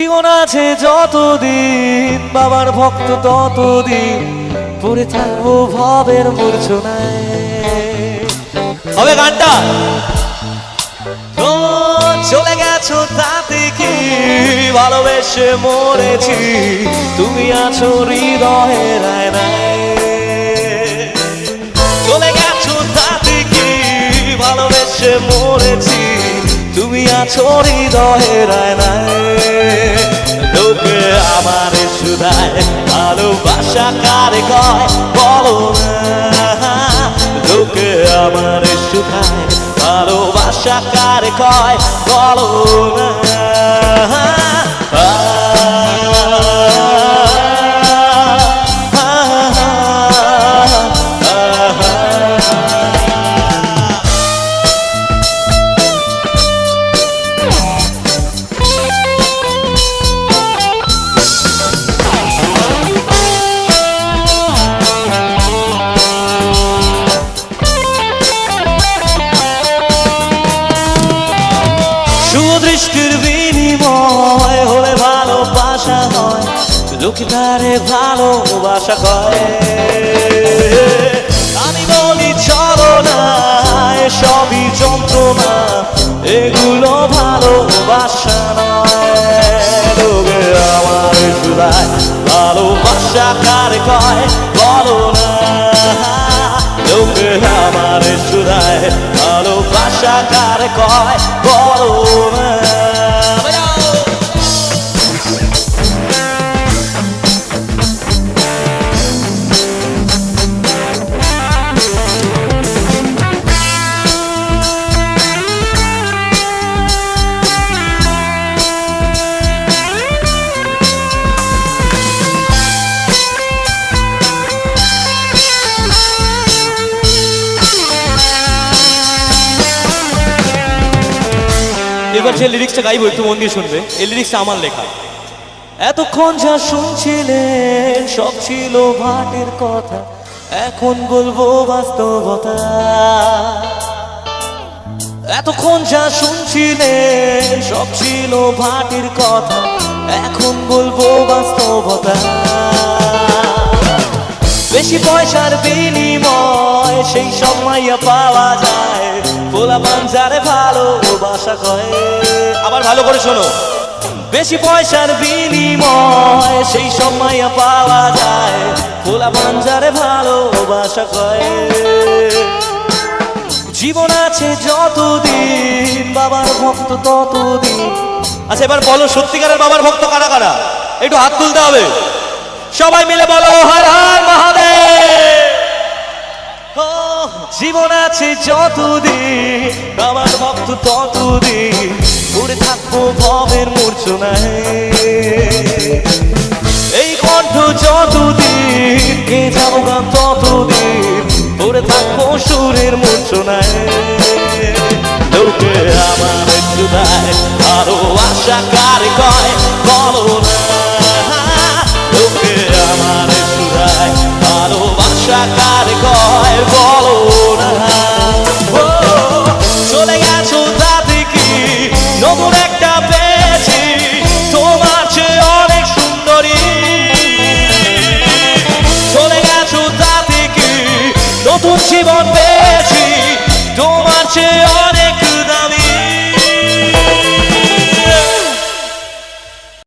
জীবন আছে যতদিন বাবার ভক্ত ততদিন পড়ে থাকবো ভবের মূর্ছনায়। হবে গানটা তো চলে গেছো তাতে কি ভালোবেসে মরেছি তুমি আছো হৃদয়ের আয়নায়। চলে গেছো তাতে কি ভালোবেসে মরেছি তুমি আছো হৃদয়ের আয়নায়। লোকে আমার শুধায় ভালোবাসা কারে কয় বলো না। লোকে আমার শুধায় ভালোবাসা কারে কয় বলো না। দৃষ্টির বিনিময় হলে ভালোবাসা হয় লোকে তারে ভালোবাসা করে। আমি বলি চলো না সবই যন্ত্রণা এগুলো ভালোবাসা নয়। লোকে আমার শুধায় ভালোবাসা কারে কয় বলো না। লোকে আমার শুধায় ভালোবাসা কারে কয় বলো না। এবার যে লিরিক্সটা গাইবো একটু মন দিয়ে শুনবে। এই লিরিক্সটা আমার লেখা। এতক্ষণ যা শুনছিলেন সব ছিল ভাটের কথা এখন বলবো বাস্তবতা। এতক্ষণ যা শুনছিলেন সব ছিল ভাটের কথা এখন বলবো বাস্তবতা। বেশি পয়সার বিনিময় সেই সব মাইয়া পাওয়া যায় পোলা পাঞ্জারে ভালোবাসা কয়। আবার ভালো করে শোনো। বেশি পয়সার বিনিময় সেই সব মাইয়া পাওয়া যায় পোলা পাঞ্জারে ভালোবাসা কয়। জীবন আছে যতদিন বাবার ভক্ত ততদিন। আচ্ছা এবার বলো সত্যিকারের বাবার ভক্ত কারা কারা একটু হাত তুলতে হবে। সবাই মিলে বলো হর হর মহাদেব। জীবন আছে যতদিন বাবার ভক্ত ততদিন পড়ে থাকবো ভবের মূর্ছনায়। এই কণ্ঠ যতদিন কে যাবো গান ততদিন পড়ে থাকবো সুরের মূর্ছনায়। লোকে আমার শুধায় ভালোবাসা কারে কয় বলো না। লোকে আমার শুধায় ভালোবাসা